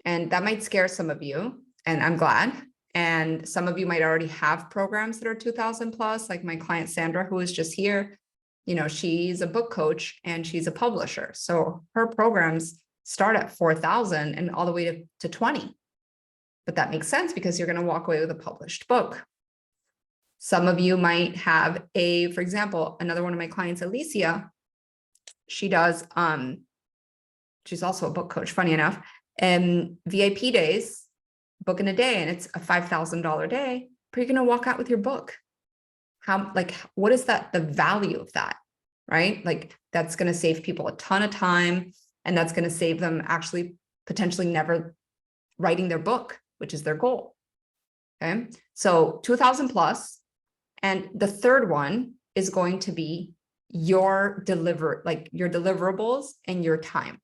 And that might scare some of you, and I'm glad. And some of you might already have programs that are 2,000 plus, like my client Sandra, who is just here. You know, she's a book coach and she's a publisher. So her programs start at 4,000 and all the way to 20. But that makes sense because you're going to walk away with a published book. Some of you might have for example, another one of my clients, Alicia, she does, she's also a book coach, funny enough, and VIP days, book in a day, and it's a $5,000 day, but you're going to walk out with your book. What is that, the value of that, right? Like that's going to save people a ton of time, and that's going to save them actually potentially never writing their book, which is their goal. Okay, so 2,000 plus. And the third one is going to be your deliverables and your time.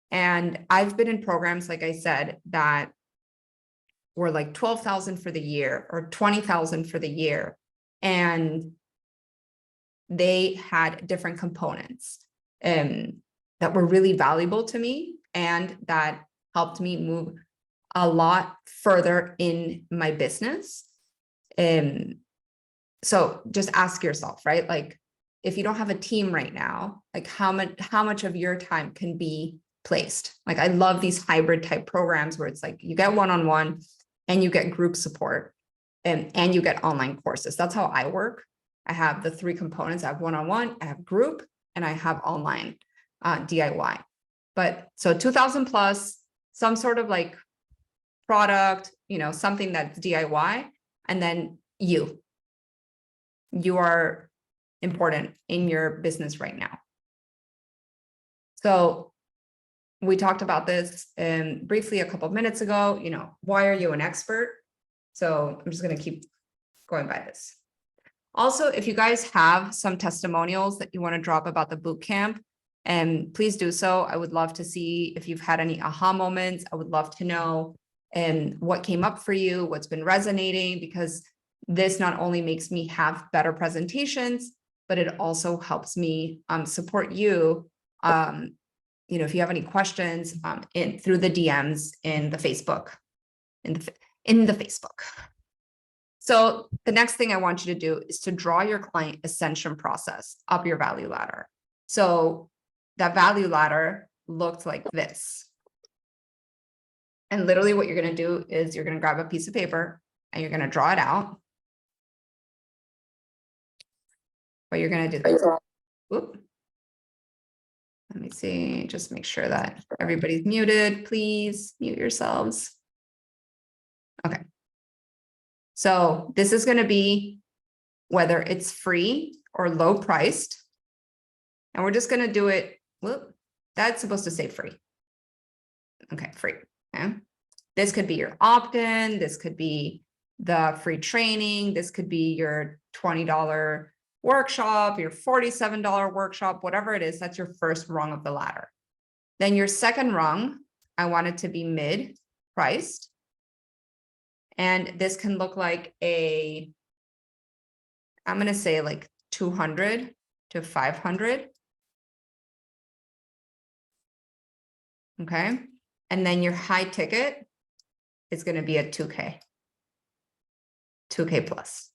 And I've been in programs, like I said, that were like 12,000 for the year or 20,000 for the year. And they had different components that were really valuable to me and that helped me move a lot further in my business. So just ask yourself, right? Like if you don't have a team right now, like how much of your time can be placed? Like I love these hybrid type programs where it's like you get one-on-one and you get group support and you get online courses. That's how I work. I have the 3 components. I have one-on-one, I have group, and I have online DIY. But so 2,000 plus, some sort of like product, you know, something that's DIY, and then you are important in your business right now. So we talked about this briefly a couple of minutes ago, you know, why are you an expert? So I'm just going to keep going by this. Also, if you guys have some testimonials that you want to drop about the bootcamp, and please do so. I would love to see if you've had any aha moments. I would love to know what came up for you, what's been resonating, because this not only makes me have better presentations, but it also helps me support you. You know, if you have any questions through the DMs in the Facebook, in the Facebook. So the next thing I want you to do is to draw your client ascension process up your value ladder. So that value ladder looked like this. And literally what you're going to do is you're going to grab a piece of paper and you're going to draw it out. But you're going to do this. Whoop. Let me see, just make sure that everybody's muted. Please mute yourselves. Okay. So this is going to be whether it's free or low priced. And we're just going to do it. Whoop, that's supposed to say free. Okay, free. Okay. This could be your opt-in, this could be the free training, this could be your $20 workshop, your $47 workshop, whatever it is, that's your first rung of the ladder. Then your second rung, I want it to be mid-priced. And this can look like I'm going to say like 200 to 500. Okay. And then your high ticket is going to be a 2K plus.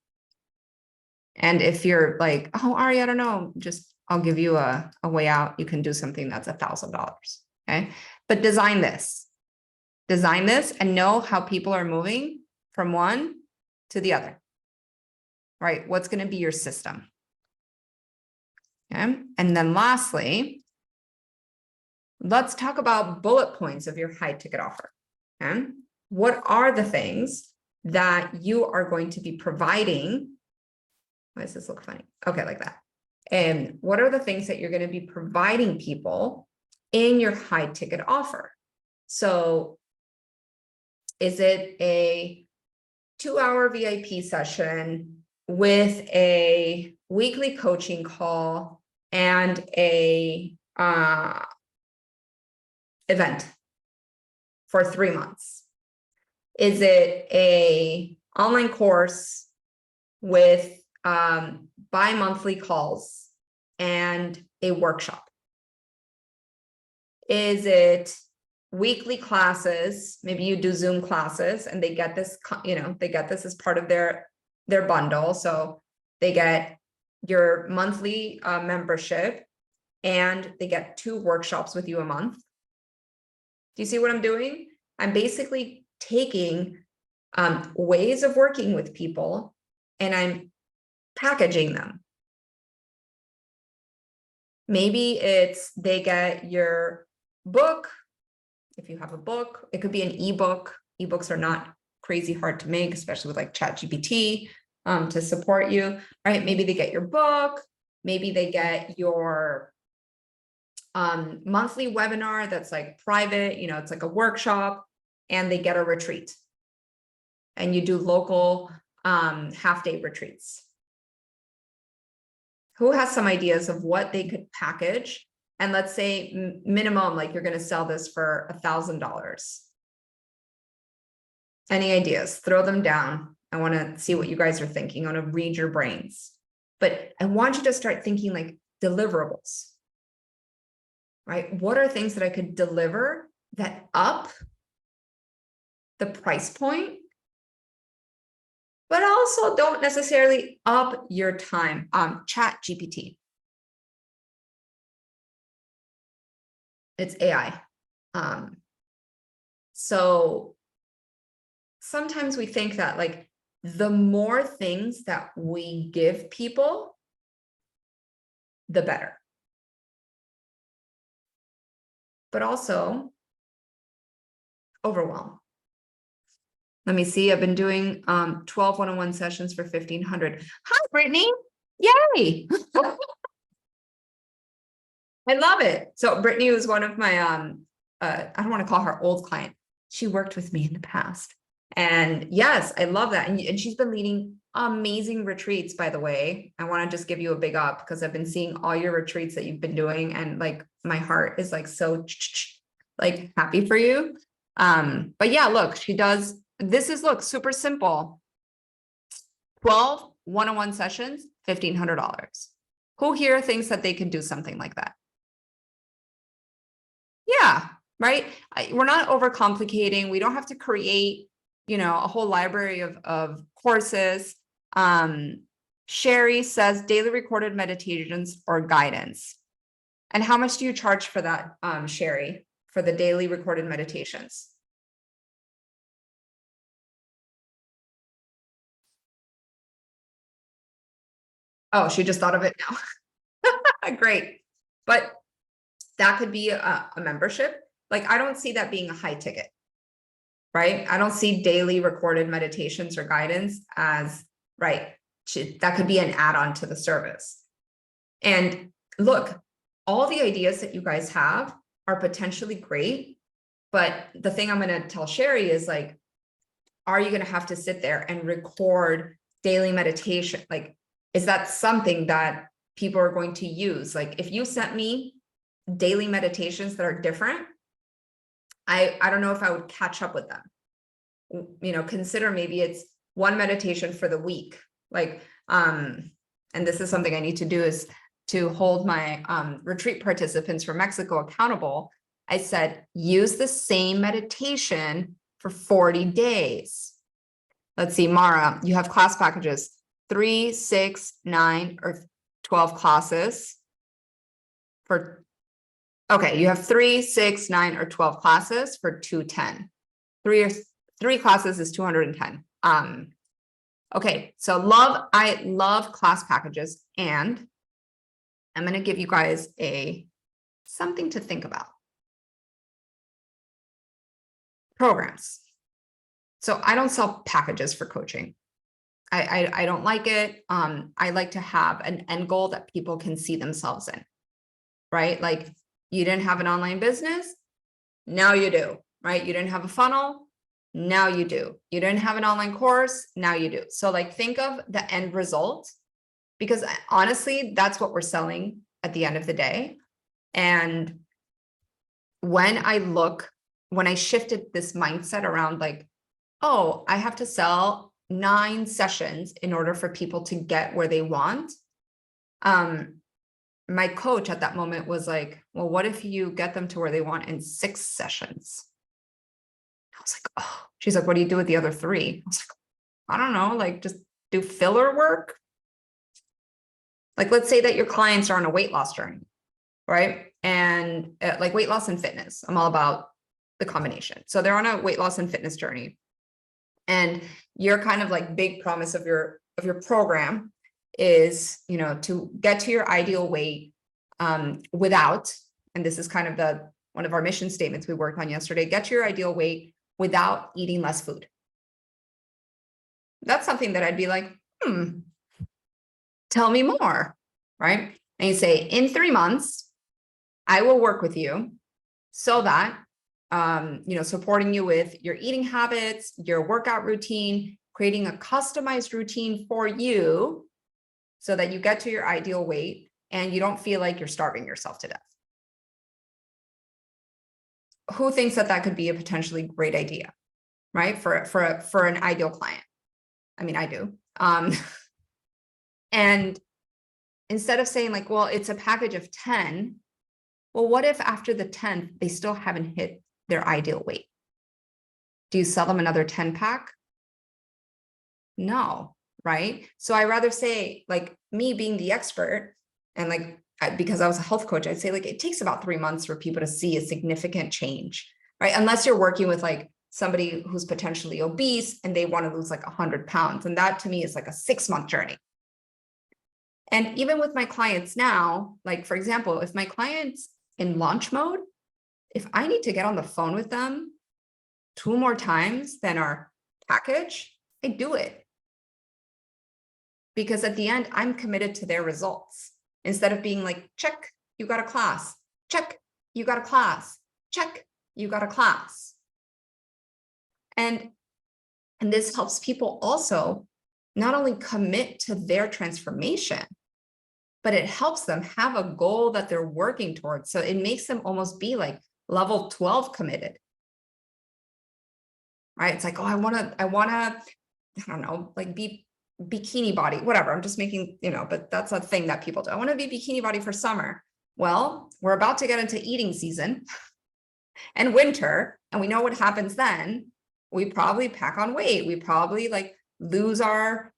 And if you're like, oh, Ari, I don't know, I'll give you a way out. You can do something that's $1,000. Okay. But design this and know how people are moving from one to the other, right? What's going to be your system? Okay. And then lastly, let's talk about bullet points of your high ticket offer. Okay. What are the things that you are going to be providing? Why does this look funny? Okay, like that. And what are the things that you're going to be providing people in your high ticket offer? So is it a 2-hour VIP session with a weekly coaching call and a event for 3 months? Is it a online course with bi-monthly calls and a workshop? Is it weekly classes? Maybe you do Zoom classes and they get this, they get this as part of their bundle. So they get your monthly membership and they get 2 workshops with you a month. Do you see what I'm doing? I'm basically taking ways of working with people and I'm packaging them. Maybe it's they get your book. If you have a book, it could be an ebook. Ebooks are not crazy hard to make, especially with like ChatGPT to support you, right? Maybe they get your book. Maybe they get your monthly webinar that's like private, it's like a workshop, and they get a retreat. And you do local half-day retreats. Who has some ideas of what they could package? And let's say minimum, like you're going to sell this for $1,000. Any ideas? Throw them down. I want to see what you guys are thinking. I want to read your brains. But I want you to start thinking like deliverables, right? What are things that I could deliver that up the price point, but also don't necessarily up your time? ChatGPT. It's AI. So sometimes we think that like the more things that we give people, the better. But also overwhelm. Let me see. I've been doing 12 one-on-one sessions for 1,500. Hi, Brittany. Yay. I love it. So Brittany was one of my, I don't want to call her old client. She worked with me in the past. And yes, I love that. And she's been leading amazing retreats, by the way. I want to just give you a big up because I've been seeing all your retreats that you've been doing. And like, my heart is like, so like happy for you. But yeah, look, she does, this is, look, super simple. 12 one-on-one sessions, $1,500. Who here thinks that they can do something like that? Yeah, right. We're not overcomplicating. We don't have to create, a whole library of courses. Sherry says daily recorded meditations or guidance. And how much do you charge for that, Sherry, for the daily recorded meditations? Oh, she just thought of it now. Great. But that could be a membership. Like, I don't see that being a high ticket, right? I don't see daily recorded meditations or guidance as, right, that could be an add-on to the service. And look, all the ideas that you guys have are potentially great, But the thing I'm going to tell Sherry is like, are you going to have to sit there and record daily meditation? Like, is that something that people are going to use? Like, if you sent me daily meditations that are different, I don't know if I would catch up with them. You know, consider maybe it's one meditation for the week. Like, and this is something I need to do, is to hold my retreat participants from Mexico accountable. I said, use the same meditation for 40 days. Let's see, Mara, you have class packages, 3, 6, 9, or 12 classes for, okay, you have 3, 6, 9, or 12 classes for 210. Three classes is 210. Okay, so I love class packages, and I'm going to give you guys something to think about. Programs. So I don't sell packages for coaching. I don't like it. I like to have an end goal that people can see themselves in, right? Like, you didn't have an online business, now you do, right? You didn't have a funnel, now you do. You didn't have an online course, now you do. So like, think of the end result, because honestly, that's what we're selling at the end of the day. And when I shifted this mindset around like, oh, I have to sell 9 sessions in order for people to get where they want. My coach at that moment was like, well, what if you get them to where they want in 6 sessions? I was like, oh, she's like, what do you do with the other 3? I was like, I don't know, like just do filler work. Like, let's say that your clients are on a weight loss journey, right? And like weight loss and fitness, I'm all about the combination. So they're on a weight loss and fitness journey. And your kind of like big promise of your program is, you know, to get to your ideal weight without, and this is kind of one of our mission statements we worked on yesterday, get to your ideal weight without eating less food. That's something that I'd be like, tell me more, right? And you say, in 3 months, I will work with you so that supporting you with your eating habits, your workout routine, creating a customized routine for you so that you get to your ideal weight and you don't feel like you're starving yourself to death. Who thinks that could be a potentially great idea, right? For an ideal client. I mean, I do. And instead of saying like, well, it's a package of 10, well, what if after the 10th, they still haven't hit their ideal weight? Do you sell them another 10 pack? No, right? So I rather say, like, me being the expert, and like, because I was a health coach, I'd say like, it takes about 3 months for people to see a significant change, right? Unless you're working with like somebody who's potentially obese and they want to lose like 100 pounds. And that to me is like a 6-month journey. And even with my clients now, like, for example, if my client's in launch mode, if I need to get on the phone with them 2 more times than our package, I do it. Because at the end, I'm committed to their results. Instead of being like, check, you got a class. Check, you got a class. Check, you got a class. And this helps people also not only commit to their transformation, but it helps them have a goal that they're working towards. So it makes them almost be like level 12 committed. Right? It's like, oh, I want to, I don't know, like be bikini body, whatever. I'm just making, but that's a thing that people do. I want to be bikini body for summer. Well, we're about to get into eating season and winter, and we know what happens then. We probably pack on weight. We probably like lose our,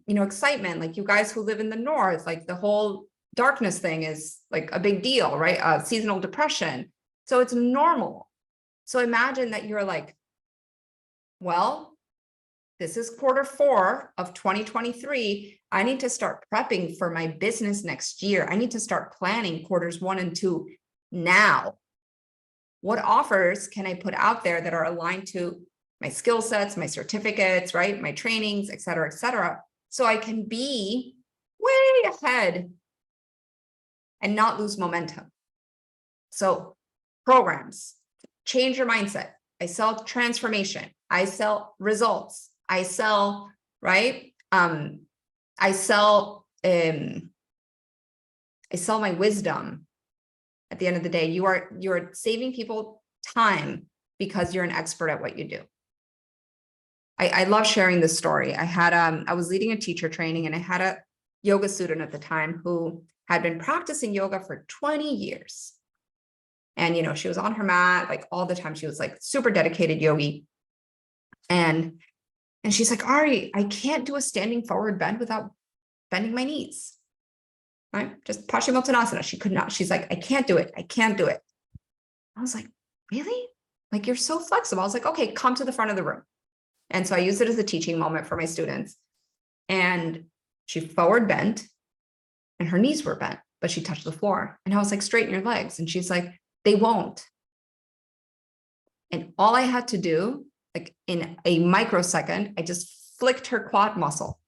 excitement. Like you guys who live in the North, like the whole darkness thing is like a big deal, right? Seasonal depression. So it's normal. So imagine that you're like, well, this is Q4 of 2023. I need to start prepping for my business next year. I need to start planning quarters 1 and 2 now. What offers can I put out there that are aligned to my skill sets, my certificates, right? My trainings, et cetera, so I can be way ahead and not lose momentum. So programs, change your mindset. I sell transformation. I sell results. I sell, right? I sell my wisdom. At the end of the day, you're saving people time because you're an expert at what you do. I love sharing this story. I was leading a teacher training, and I had a yoga student at the time who had been practicing yoga for 20 years. And, she was on her mat, like all the time. She was like super dedicated yogi. And she's like, Ari, I can't do a standing forward bend without bending my knees. Right? Just Paschimottanasana. She could not. She's like, I can't do it. I can't do it. I was like, really? Like, you're so flexible. I was like, okay, come to the front of the room. And so I used it as a teaching moment for my students. And she forward bent and her knees were bent, but she touched the floor. And I was like, straighten your legs. And she's like, they won't. And all I had to do, like in a microsecond, I just flicked her quad muscle.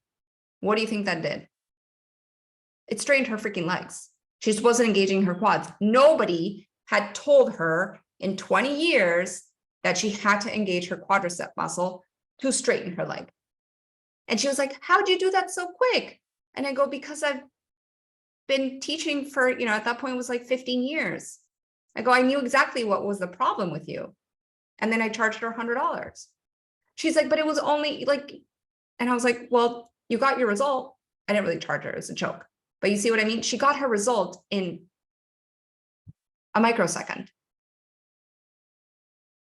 What do you think that did? It strained her freaking legs. She just wasn't engaging her quads. Nobody had told her in 20 years that she had to engage her quadricep muscle to straighten her leg. And she was like, how'd you do that so quick? And I go, because I've been teaching for, at that point it was like 15 years. I go, I knew exactly what was the problem with you. And then I charged her $100. She's like, but it was only like, and I was like, well, you got your result. I didn't really charge her, it was a joke. But you see what I mean? She got her result in a microsecond.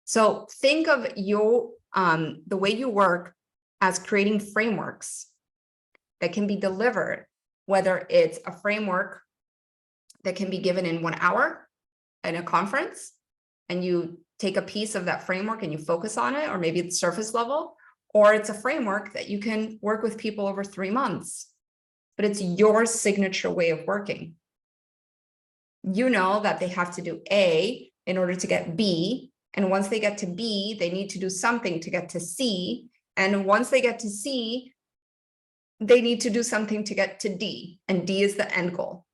So think of the way you work as creating frameworks that can be delivered, whether it's a framework that can be given in 1 hour in a conference, and you take a piece of that framework and you focus on it, or maybe it's surface level, or it's a framework that you can work with people over 3 months, but it's your signature way of working. You know that they have to do A in order to get B. And once they get to B, they need to do something to get to C. And once they get to C, they need to do something to get to D. And D is the end goal.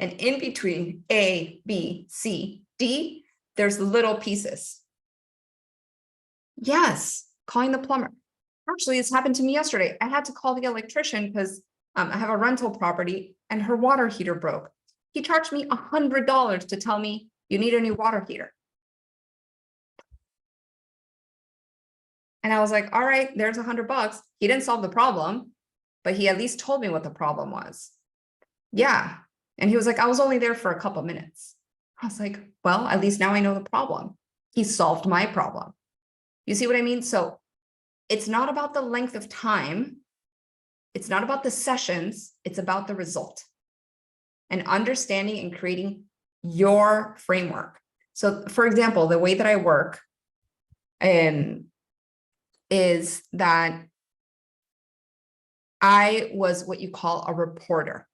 And in between A, B, C, D, there's little pieces. Yes, calling the plumber. Actually, this happened to me yesterday. I had to call the electrician because I have a rental property and her water heater broke. He charged me $100 to tell me you need a new water heater. And I was like, all right, there's $100. He didn't solve the problem, but he at least told me what the problem was. Yeah. And he was like, I was only there for a couple minutes. I was like, well, at least now I know the problem. He solved my problem. You see what I mean? So it's not about the length of time. It's not about the sessions. It's about the result and understanding and creating your framework. So for example, the way that I work is that I was what you call a reporter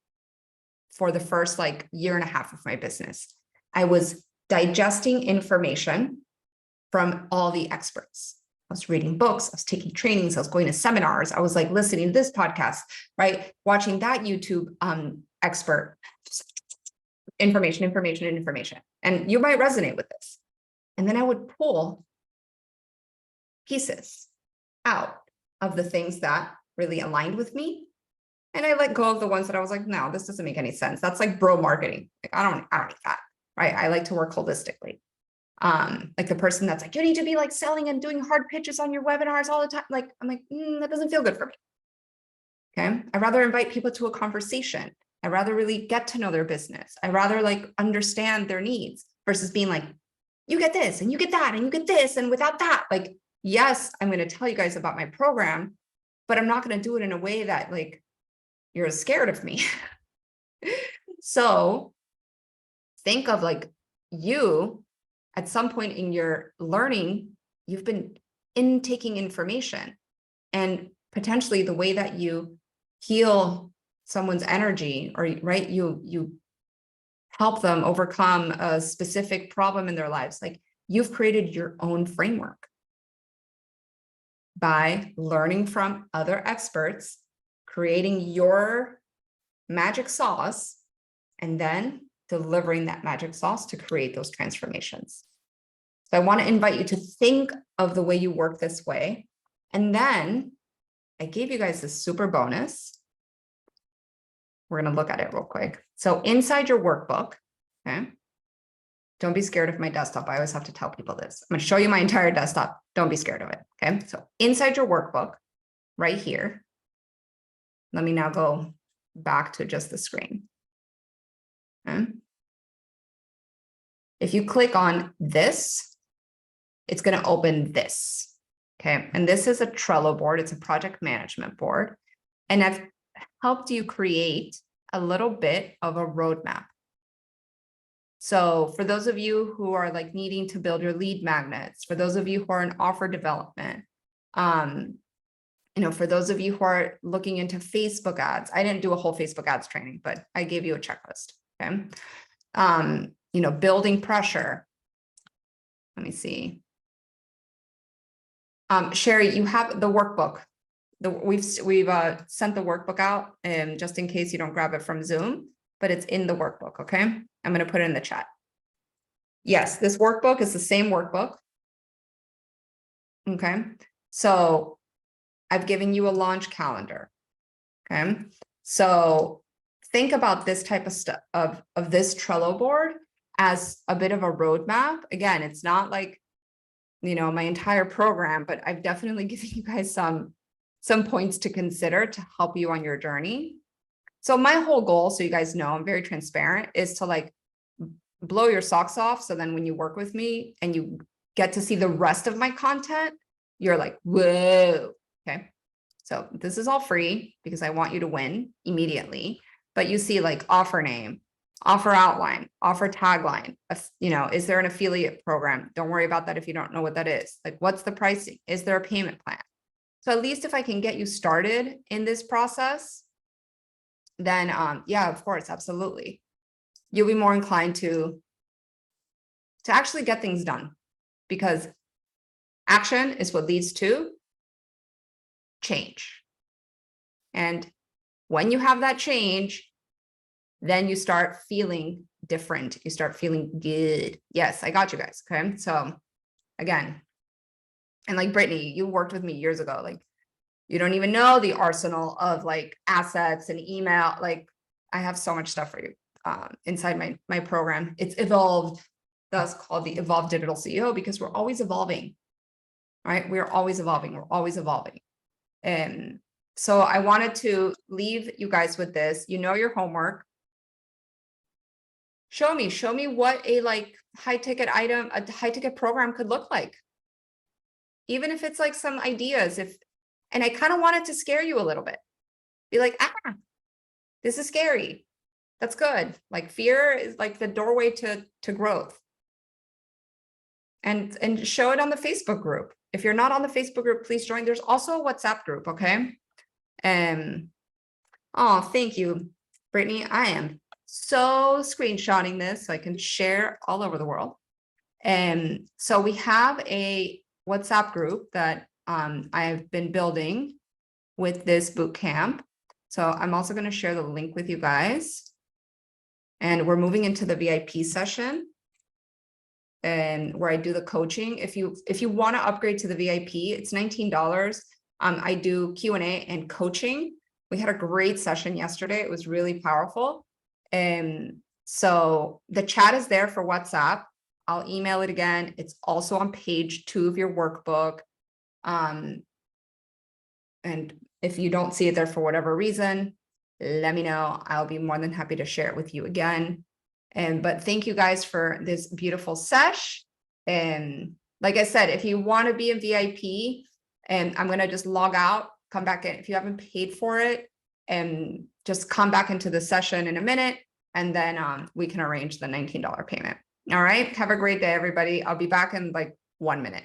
for the first year and a half of my business. I was digesting information from all the experts. I was reading books, I was taking trainings, I was going to seminars, I was listening to this podcast, right? Watching that YouTube expert, information. And you might resonate with this. And then I would pull pieces out of the things that really aligned with me. And I let go of the ones that I was like, no, this doesn't make any sense. That's like bro marketing. I don't need that, right? I like to work holistically. Like the person that's like, you need to be selling and doing hard pitches on your webinars all the time. I'm like, that doesn't feel good for me. Okay. I'd rather invite people to a conversation. I'd rather really get to know their business. I'd rather understand their needs versus being like, you get this and you get that and you get this. And without that, yes, I'm going to tell you guys about my program, but I'm not going to do it in a way that you're scared of me. So think of you at some point in your learning, you've been intaking information, and potentially the way that you heal someone's energy, or right, you help them overcome a specific problem in their lives. You've created your own framework by learning from other experts, creating your magic sauce, and then delivering that magic sauce to create those transformations. So I want to invite you to think of the way you work this way. And then I gave you guys this super bonus. We're going to look at it real quick. So inside your workbook, okay, don't be scared of my desktop. I always have to tell people this. I'm going to show you my entire desktop. Don't be scared of it. Okay. So inside your workbook right here, let me now go back to just the screen. Okay. If you click on this, it's going to open this. Okay. And this is a Trello board. It's a project management board. And I've helped you create a little bit of a roadmap. So for those of you who are like needing to build your lead magnets, for those of you who are in offer development, for those of you who are looking into Facebook ads, I didn't do a whole Facebook ads training, but I gave you a checklist. Okay. Building pressure. Let me see. Sherry, you have the workbook. We've sent the workbook out, and just in case you don't grab it from Zoom, but it's in the workbook. Okay. I'm going to put it in the chat. Yes, this workbook is the same workbook. Okay. So I've given you a launch calendar. Okay. So think about this type of stuff of this Trello board as a bit of a roadmap. Again, it's not like, my entire program, but I've definitely given you guys some points to consider to help you on your journey. So my whole goal, so you guys know, I'm very transparent, is to like blow your socks off. So then when you work with me and you get to see the rest of my content, you're like, whoa. Okay. So this is all free because I want you to win immediately. But you see like offer name, offer outline, offer tagline, is there an affiliate program? Don't worry about that if you don't know what that is. Like, what's the pricing? Is there a payment plan? So at least if I can get you started in this process, then yeah, of course, absolutely. You'll be more inclined to actually get things done, because action is what leads to change. And when you have that change, then you start feeling different. You start feeling good. Yes, I got you guys. Okay. So again, and like Brittany, you worked with me years ago. Like, you don't even know the arsenal of like assets and email. Like, I have so much stuff for you inside my program. It's evolved. That's called the Evolved Digital CEO, because we're always evolving, right? We're always evolving. We're always evolving. And so I wanted to leave you guys with this. Your homework. Show me what a like high ticket item, a high ticket program could look like. Even if it's like some ideas, and I kind of wanted to scare you a little bit. Be like, this is scary. That's good. Like, fear is like the doorway to growth. And show it on the Facebook group. If you're not on the Facebook group, please join. There's also a WhatsApp group, okay? Oh, thank you, Brittany. I am so screenshotting this so I can share all over the world. And so we have a WhatsApp group that I've been building with this boot camp. So I'm also going to share the link with you guys. And we're moving into the VIP session, and where I do the coaching. If you want to upgrade to the VIP, it's $19. I do Q&A and coaching. We had a great session yesterday. It was really powerful. And so the chat is there for WhatsApp. I'll email it again. It's also on page 2 of your workbook. And if you don't see it there for whatever reason, let me know. I'll be more than happy to share it with you again. But thank you guys for this beautiful sesh. And like I said, if you want to be a VIP, and I'm going to just log out, come back in. If you haven't paid for it, and just come back into the session in a minute, and then we can arrange the $19 payment. All right. Have a great day, everybody. I'll be back in like 1 minute.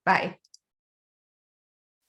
Bye.